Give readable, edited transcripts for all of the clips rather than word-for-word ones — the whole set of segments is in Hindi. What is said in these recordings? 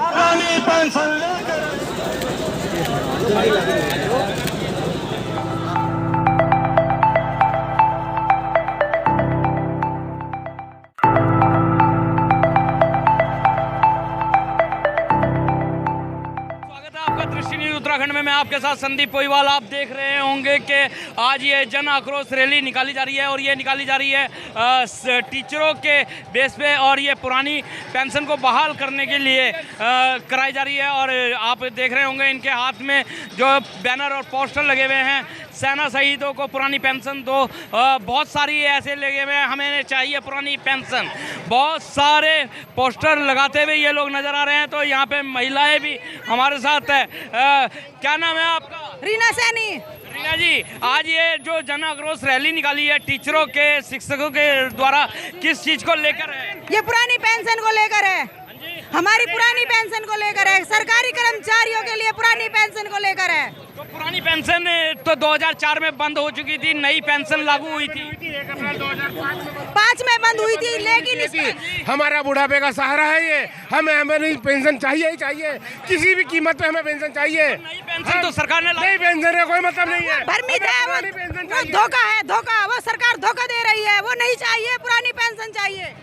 पुरानी पेंशन लेकर उत्तराखंड में मैं आपके साथ संदीप पोईवाल। आप देख रहे होंगे कि आज ये जन आक्रोश रैली निकाली जा रही है और ये निकाली जा रही है टीचरों के बेस पे और ये पुरानी पेंशन को बहाल करने के लिए कराई जा रही है। और आप देख रहे होंगे इनके हाथ में जो बैनर और पोस्टर लगे हुए हैं, सेना शहीदों को पुरानी पेंशन दो, बहुत सारी ऐसे लगे हुए हैं, हमें चाहिए पुरानी पेंशन। बहुत सारे पोस्टर लगाते हुए ये लोग नज़र आ रहे हैं। तो यहाँ पे महिलाएं भी हमारे साथ है। क्या नाम है आपका? रीना सैनी। रीना जी, आज ये जो जन आक्रोश रैली निकाली है टीचरों के शिक्षकों के द्वारा, किस चीज़ को लेकर है? ये पुरानी पेंशन को लेकर है, हमारी पुरानी पेंशन को लेकर है, सरकारी कर्मचारियों के लिए पुरानी पेंशन को लेकर है। तो पुरानी पेंशन तो 2004 में बंद हो चुकी थी, नई पेंशन लागू हुई थी 1 अप्रैल 2005 में बंद हुई थी, लेकिन हमारा बुढ़ापे का सहारा है ये। हमें पेंशन चाहिए ही चाहिए, किसी भी कीमत पे हमें पेंशन चाहिए। नई पेंशन तो सरकार ने नई पेंशन का कोई मतलब नहीं है, भरमित है, वो धोखा है, धोखा। वो सरकार धोखा दे रही है, वो नहीं चाहिए, पुरानी पेंशन चाहिए।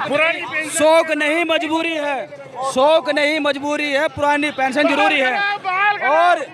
पुरानी पेंशन शौक नहीं मजबूरी है, शौक नहीं मजबूरी है, पुरानी पेंशन जरूरी है। और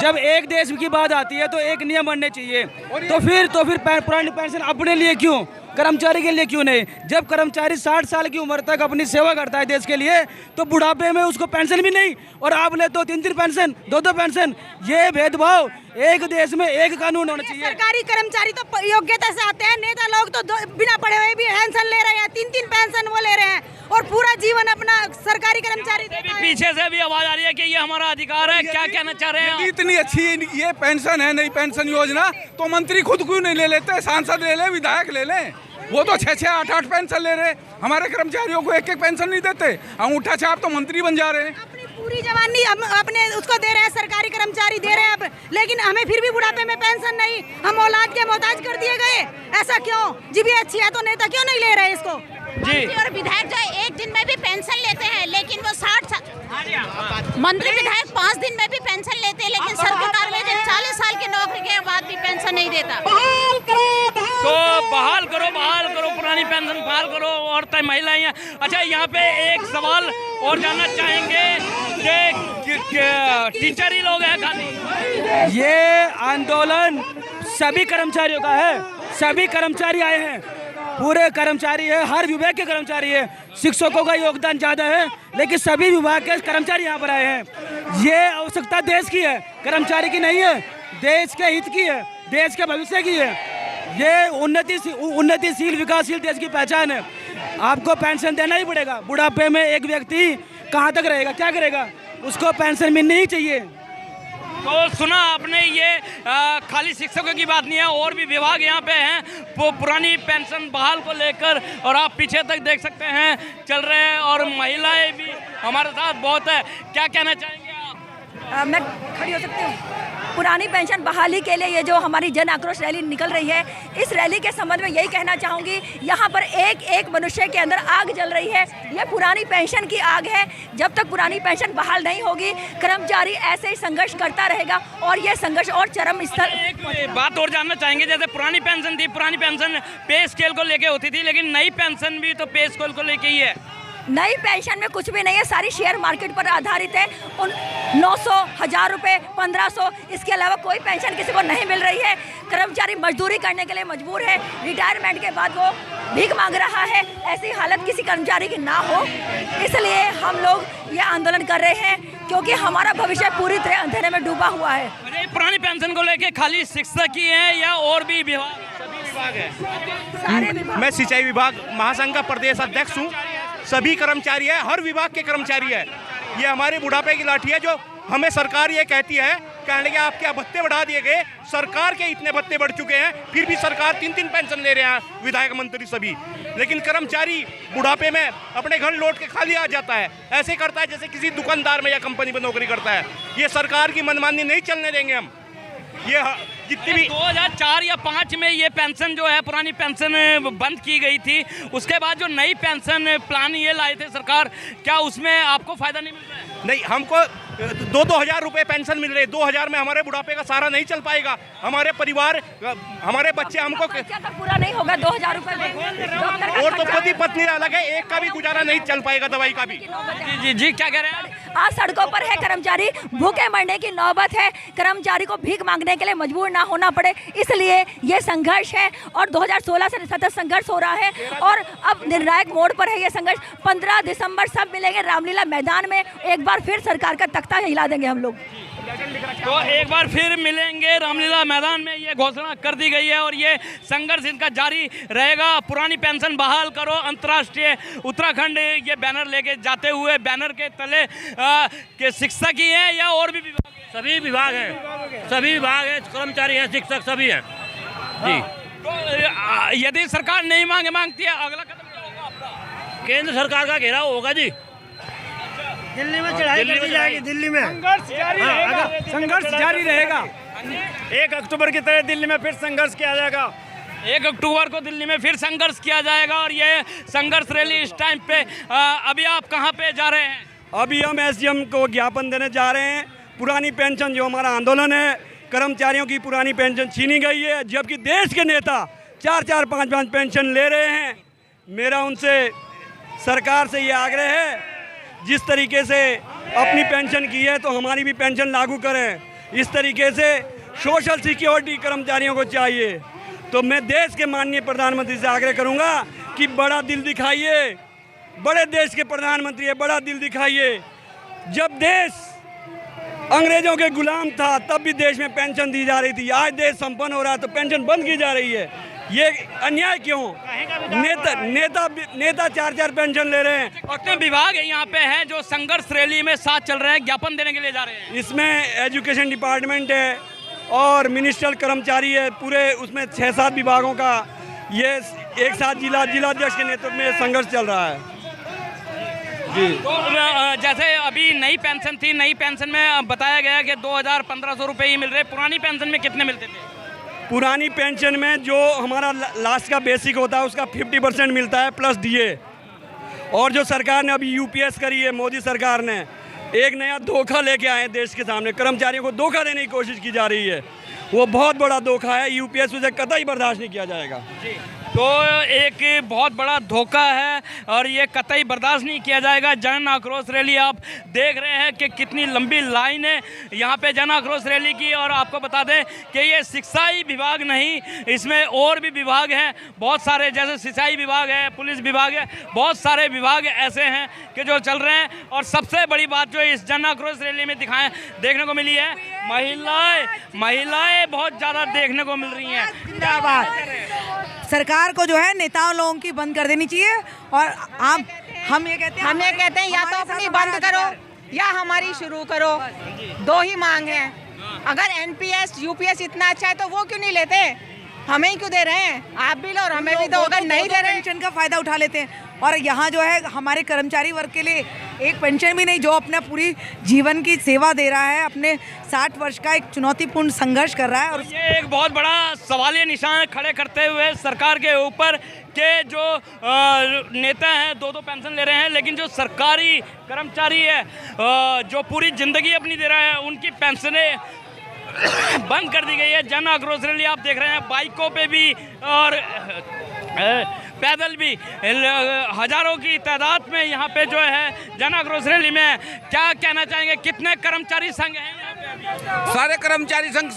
जब एक देश की बात आती है तो एक नियम बनने चाहिए। तो फिर पुरानी पेंशन अपने लिए क्यों, कर्मचारी के लिए क्यों नहीं? जब कर्मचारी 60 साल की उम्र तक अपनी सेवा करता है देश के लिए, तो बुढ़ापे में उसको पेंशन भी नहीं और आप ले तो 3 पेंशन, 2 पेंशन। ये भेदभाव एक देश में एक कानून होना चाहिए। सरकारी कर्मचारी तो योग्यता से आते हैं, नेता लोग तो बिना पढ़े हुए भी पेंशन ले रहे हैं, 3 पेंशन वो ले रहे हैं और पूरा जीवन अपना सरकारी कर्मचारी देता है। पीछे से भी आवाज आ रही है कि ये हमारा अधिकार है। क्या कहना चाह रहे हैं? इतनी अच्छी ये पेंशन है, नई पेंशन योजना, तो मंत्री खुद क्यों नहीं ले लेते? सांसद ले ले, विधायक ले लें। वो तो 6-6, 8-8 पेंशन ले रहे, हमारे कर्मचारियों को 1-1 पेंशन नहीं देते। अंगूठा छाप तो मंत्री बन जा रहे हैं। अपनी पूरी जवानी अपने उसको दे रहे हैं, सरकारी कर्मचारी दे रहे हैं अब, लेकिन हमें फिर भी बुढ़ापे में पेंशन नहीं। हम औलाद के मोहताज कर दिए गए। ऐसा क्यों? जीबी अच्छी है तो नेता क्यों नहीं ले रहे इसको? जी। और विधायक जो एक दिन में भी पेंशन लेते हैं, लेकिन वो 60 मंत्री विधायक 5 दिन में भी पेंशन लेते हैं, लेकिन सरकार में 40 साल की नौकरी के बाद भी पेंशन नहीं देता। तो बहाल करो पुरानी पेंशन बहाल करो। और तय महिलाएं हैं। अच्छा, यहाँ पे एक सवाल और जानना चाहेंगे कि टीचर ही लोग हैं खाली? ये आंदोलन सभी कर्मचारियों का है, सभी कर्मचारी आए हैं, पूरे कर्मचारी है, हर विभाग के कर्मचारी है। शिक्षकों का योगदान ज़्यादा है, लेकिन सभी विभाग के कर्मचारी यहाँ पर आए हैं। ये आवश्यकता देश की है, कर्मचारी की नहीं है, देश के हित की है, देश के भविष्य की है। ये उन्नतिशील विकासशील देश की पहचान है। आपको पेंशन देना ही पड़ेगा। बुढ़ापे में एक व्यक्ति कहाँ तक रहेगा, क्या करेगा? उसको पेंशन मिलनी ही चाहिए। तो सुना आपने, ये खाली शिक्षकों की बात नहीं है, और भी विभाग यहाँ पे हैं वो पुरानी पेंशन बहाल को लेकर। और आप पीछे तक देख सकते हैं चल रहे हैं और महिलाएं भी हमारे साथ बहुत है। क्या कहना चाहेंगे आप? मैं खड़ी हो सकती हूँ? पुरानी पेंशन बहाली के लिए ये जो हमारी जन आक्रोश रैली निकल रही है, इस रैली के संबंध में यही कहना चाहूँगी, यहाँ पर एक मनुष्य के अंदर आग जल रही है। ये पुरानी पेंशन की आग है। जब तक पुरानी पेंशन बहाल नहीं होगी, कर्मचारी ऐसे ही संघर्ष करता रहेगा और ये संघर्ष और चरम स्तर। एक बात और जानना चाहेंगे, जैसे पुरानी पेंशन थी, पुरानी पेंशन पे स्केल को लेके होती थी, लेकिन नई पेंशन भी तो पे स्केल को लेके ही है। नई पेंशन में कुछ भी नहीं है, सारी शेयर मार्केट पर आधारित है। उन 900, 1000 रुपये, 1500, इसके अलावा कोई पेंशन किसी को नहीं मिल रही है। कर्मचारी मजदूरी करने के लिए मजबूर है, रिटायरमेंट के बाद वो भीख मांग रहा है। ऐसी हालत किसी कर्मचारी की ना हो, इसलिए हम लोग ये आंदोलन कर रहे हैं, क्योंकि हमारा भविष्य पूरी तरह अंधेरे में डूबा हुआ है। पुरानी पेंशन को लेके खाली शिक्षक ही है या और भी विभाग? सभी विभाग है, सारे विभाग। मैं सिंचाई विभाग महासंघ का प्रदेश अध्यक्ष हूँ। सभी कर्मचारी है, हर विभाग के कर्मचारी है। ये हमारे बुढ़ापे की लाठी है, जो हमें सरकार ये कहती है, कहने के आपके भत्ते बढ़ा दिए गए। सरकार के इतने भत्ते बढ़ चुके हैं, फिर भी सरकार 3-3 पेंशन ले रहे हैं, विधायक मंत्री सभी। लेकिन कर्मचारी बुढ़ापे में अपने घर लौट के खाली आ जाता है, ऐसे करता है जैसे किसी दुकानदार में या कंपनी में नौकरी करता है। ये सरकार की मनमानी नहीं चलने देंगे हम। ये जितनी भी 2004 या 5 में ये पेंशन जो है पुरानी पेंशन बंद की गई थी, उसके बाद जो नई पेंशन प्लान ये लाए थे सरकार, क्या उसमें आपको फायदा नहीं मिल रहा है? नहीं, हमको 2-2 हज़ार रुपए पेंशन मिल रही है। 2 हज़ार में हमारे बुढ़ापे का सारा नहीं चल पाएगा। हमारे परिवार, हमारे बच्चे हमको पूरा नहीं होगा 2,000 रुपए में। और तो पति पत्नी अलग है, एक का भी गुजारा नहीं चल पाएगा, दवाई का भी। जी जी, क्या कह रहे हैं? आज सड़कों पर है कर्मचारी, भूखे मरने की नौबत है। कर्मचारी को भीख मांगने के लिए मजबूर ना होना पड़े, इसलिए ये संघर्ष है। और 2016 से सतत संघर्ष हो रहा है और अब निर्णायक मोड़ पर है ये संघर्ष। 15 दिसंबर सब मिलेंगे रामलीला मैदान में, एक बार फिर सरकार का तख्ता हिला देंगे हम लोग। तो एक बार फिर मिलेंगे रामलीला मैदान में, ये घोषणा कर दी गई है और ये संघर्ष इनका जारी रहेगा। पुरानी पेंशन बहाल करो, अंतर्राष्ट्रीय उत्तराखंड ये बैनर लेके जाते हुए, बैनर के तले के शिक्षक ही हैं या और भी विभाग? सभी विभाग हैं, सभी विभाग हैं, कर्मचारी हैं, शिक्षक सभी हैं जी। तो यदि सरकार नहीं मांगती है, अगला कदम क्या होगा आपका? केंद्र सरकार का घेराव होगा जी। दिल्ली में चढ़ाई कर जाएगी, दिल्ली में संघर्ष जारी रहेगा। 1 अक्टूबर की तरह दिल्ली में फिर संघर्ष किया जाएगा। 1 अक्टूबर को दिल्ली में फिर संघर्ष किया जाएगा और ये संघर्ष रैली इस टाइम पे अभी आप कहाँ पे जा रहे हैं? अभी हम एसडीएम को ज्ञापन देने जा रहे हैं। पुरानी पेंशन जो हमारा आंदोलन है, कर्मचारियों की पुरानी पेंशन छीनी गई है, जबकि देश के नेता 4-4, 5-5 पेंशन ले रहे हैं। मेरा उनसे सरकार से ये आग्रह है, जिस तरीके से अपनी पेंशन की है तो हमारी भी पेंशन लागू करें। इस तरीके से सोशल सिक्योरिटी कर्मचारियों को चाहिए। तो मैं देश के माननीय प्रधानमंत्री से आग्रह करूंगा कि बड़ा दिल दिखाइए, बड़े देश के प्रधानमंत्री है, बड़ा दिल दिखाइए। जब देश अंग्रेजों के गुलाम था तब भी देश में पेंशन दी जा रही थी, आज देश संपन्न हो रहा है तो पेंशन बंद की जा रही है। ये अन्याय क्यों? नेता 4-4 पेंशन ले रहे हैं। और कितने विभाग यहाँ पे हैं जो संघर्ष रैली में साथ चल रहे हैं, ज्ञापन देने के लिए जा रहे हैं? इसमें एजुकेशन डिपार्टमेंट है और मिनिस्ट्रियल कर्मचारी है, पूरे उसमें 6-7 विभागों का ये एक साथ जिलाध्यक्ष के नेतृत्व में संघर्ष चल रहा है जी। तो जैसे अभी नई पेंशन थी, नई पेंशन में बताया गया कि 2,000-1,500 रुपये ही मिल रहे, पुरानी पेंशन में कितने मिलते थे? पुरानी पेंशन में जो हमारा लास्ट का बेसिक होता है उसका 50% मिलता है प्लस डीए। और जो सरकार ने अभी यूपीएस करी है, मोदी सरकार ने एक नया धोखा लेके आए देश के सामने, कर्मचारियों को धोखा देने की कोशिश की जा रही है। वो बहुत बड़ा धोखा है, यूपीएस उसे कतई बर्दाश्त नहीं किया जाएगा जी। तो एक बहुत बड़ा धोखा है और ये कतई बर्दाश्त नहीं किया जाएगा। जन आक्रोश रैली आप देख रहे हैं कि कितनी लंबी लाइन है यहाँ पे जन आक्रोश रैली की। और आपको बता दें कि ये शिक्षाई विभाग नहीं, इसमें और भी विभाग हैं बहुत सारे, जैसे सिंचाई विभाग है, पुलिस विभाग है, बहुत सारे विभाग ऐसे हैं कि जो चल रहे हैं। और सबसे बड़ी बात जो इस जन आक्रोश रैली में देखने को मिली है, महिलाएं बहुत ज़्यादा देखने को मिल रही हैं। क्या बात, सरकार को जो है नेताओं लोगों की बंद कर देनी चाहिए। और हम ये कहते हैं या तो अपनी बंद करो या हमारी शुरू करो, 2 ही मांग है। अगर एनपीएस यूपीएस इतना अच्छा है तो वो क्यों नहीं लेते, हमें ही क्यों दे रहे हैं? आप भी लो और हमें भी दो। अगर नहीं दे रहे हैं, पेंशन का फायदा उठा लेते हैं। और यहाँ जो है हमारे कर्मचारी वर्ग के लिए एक पेंशन भी नहीं, जो अपना पूरी जीवन की सेवा दे रहा है, अपने 60 वर्ष का एक चुनौतीपूर्ण संघर्ष कर रहा है। और ये एक बहुत बड़ा सवालिया निशान खड़े करते हुए सरकार के ऊपर के जो नेता हैं 2-2 पेंशन ले रहे हैं, लेकिन जो सरकारी कर्मचारी है जो पूरी ज़िंदगी अपनी दे रहा है, उनकी पेंशनें बंद कर दी गई है। जन आक्रोश रैली आप देख रहे हैं, बाइकों पे भी और पैदल भी हजारों की तादाद में यहाँ पे जो है जन आक्रोश रैली में। क्या कहना चाहेंगे, कितने कर्मचारी संघ हैं यहाँ पे? सारे कर्मचारी संघ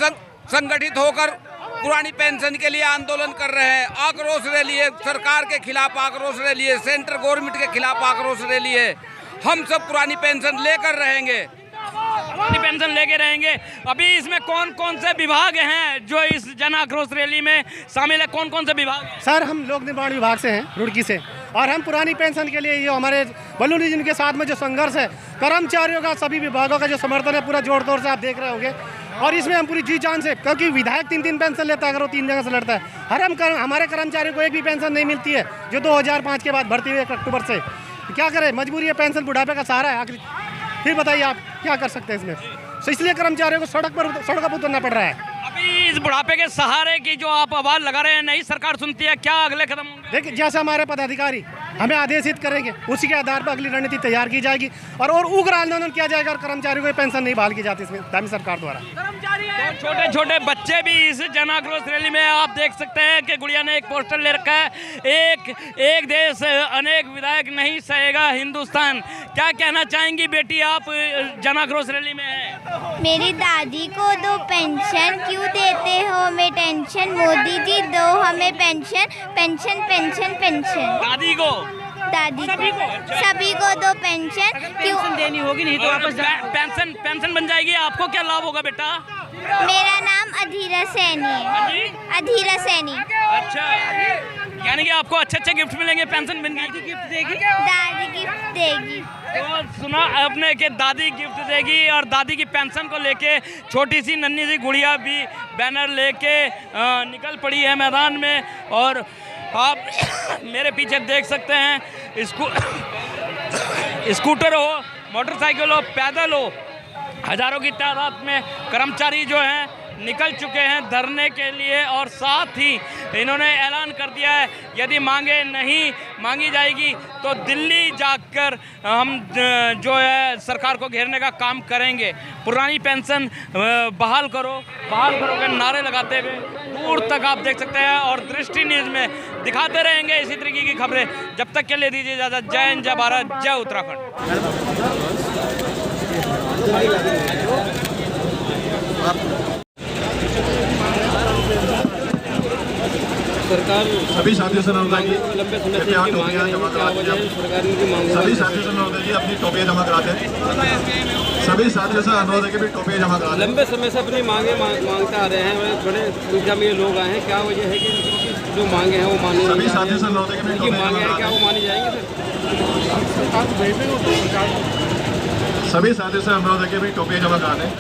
संगठित होकर पुरानी पेंशन के लिए आंदोलन कर रहे हैं। आक्रोश रैली है, सरकार के खिलाफ आक्रोश रैली है, सेंट्रल गवर्नमेंट के खिलाफ आक्रोश रैली है। हम सब पुरानी पेंशन लेकर रहेंगे, पुरानी पेंशन लेके रहेंगे। अभी इसमें कौन कौन से विभाग हैं जो इस जन आक्रोश रैली में शामिल है? कौन कौन से विभाग हैं? सर, हम लोक निर्माण विभाग से हैं, रुड़की से, और हम पुरानी पेंशन के लिए ये हमारे बलूनी जिनके साथ में जो संघर्ष है, कर्मचारियों का सभी विभागों का जो समर्थन है पूरा जोर तोर से आप देख रहे होंगे। और इसमें हम पूरी जी जान से, क्योंकि विधायक 3-3 पेंशन लेता है, अगर वो 3 जगह से लड़ता है, हमारे कर्मचारियों को एक भी पेंशन नहीं मिलती है, जो 2005 के बाद भर्ती हुई 1 अक्टूबर से। क्या करें, मजबूरी है, पेंशन बुढ़ापे का सहारा है आखिर। फिर बताइए आप क्या कर सकते हैं इसमें। तो इसलिए कर्मचारियों को सड़क पर उतरना पड़ रहा है। अभी इस बुढ़ापे के सहारे की जो आप आवाज लगा रहे हैं नहीं सरकार सुनती है, क्या अगले कदम होंगे? देखिए, जैसे हमारे पदाधिकारी हमें आदेशित करेंगे उसी के आधार पर अगली रणनीति तैयार की जाएगी और उग्र आंदोलन किया जाएगा और कर्मचारियों को पेंशन नहीं बहाल की जाती इसमें दामी सरकार द्वारा। तो छोटे छोटे बच्चे भी इस जन आक्रोश रैली में आप देख सकते हैं कि गुड़िया ने एक पोस्टर ले रखा है, एक देश अनेक विधायक नहीं सहेगा हिंदुस्तान। क्या कहना चाहेंगी बेटी, आप जन आक्रोश रैली में हैं? मेरी दादी को दो पेंशन, क्यों देते हो हमें टेंशन, मोदी जी दो हमें पेंशन पेंशन पेंशन पेंशन। दादी को सभी को दो पेंशन, क्यों देनी होगी, नहीं तो वापस पेंशन बन जाएगी। आपको क्या लाभ होगा बेटा? मेरा नाम अधीरा सैनी है। अधीरा सैनी। अच्छा, यानी कि आपको अच्छे गिफ्ट मिलेंगे, पेंशन बन गई, गिफ्ट देगी, दादी गिफ्ट देगी। तो सुना आपने कि दादी गिफ्ट देगी और दादी की पेंशन को लेके छोटी सी नन्ही सी गुड़िया भी बैनर लेके निकल पड़ी है मैदान में। और आप मेरे पीछे देख सकते हैं, स्कूटर हो, मोटरसाइकिल हो, पैदल हो, हजारों की तादाद में कर्मचारी जो हैं निकल चुके हैं धरने के लिए। और साथ ही इन्होंने ऐलान कर दिया है यदि मांगे नहीं मांगी जाएगी तो दिल्ली जाकर हम जो है सरकार को घेरने का काम करेंगे। पुरानी पेंशन बहाल करो के नारे लगाते हुए दूर तक आप देख सकते हैं और दृष्टि न्यूज में दिखाते रहेंगे इसी तरीके की खबरें। जब तक के लिए दीजिए इजाजत। जय हिंद, जय भारत, जय उत्तराखंड। सरकार सभी साथियों से अनुरोध है कि लंबे समय से मांगे सरकार की मांग, सभी साथियों से अनुरोध है कि अपनी टोपियाँ जमा कराते हैं। सभी साथियों से अनुरोध है कि टोपियाँ जमा कराते हैं। लंबे समय से अपनी मांगे मांगते आ रहे हैं, बड़े संख्या में ये लोग आए हैं। क्या वजह है कि जो मांगे हैं वो मानी, सभी साथियों से अनुरोध है कि मांगे हैं क्या वो मानी जाएंगे सर? सभी साथियों से अनुरोध है कि टोपियाँ जमा कराते हैं।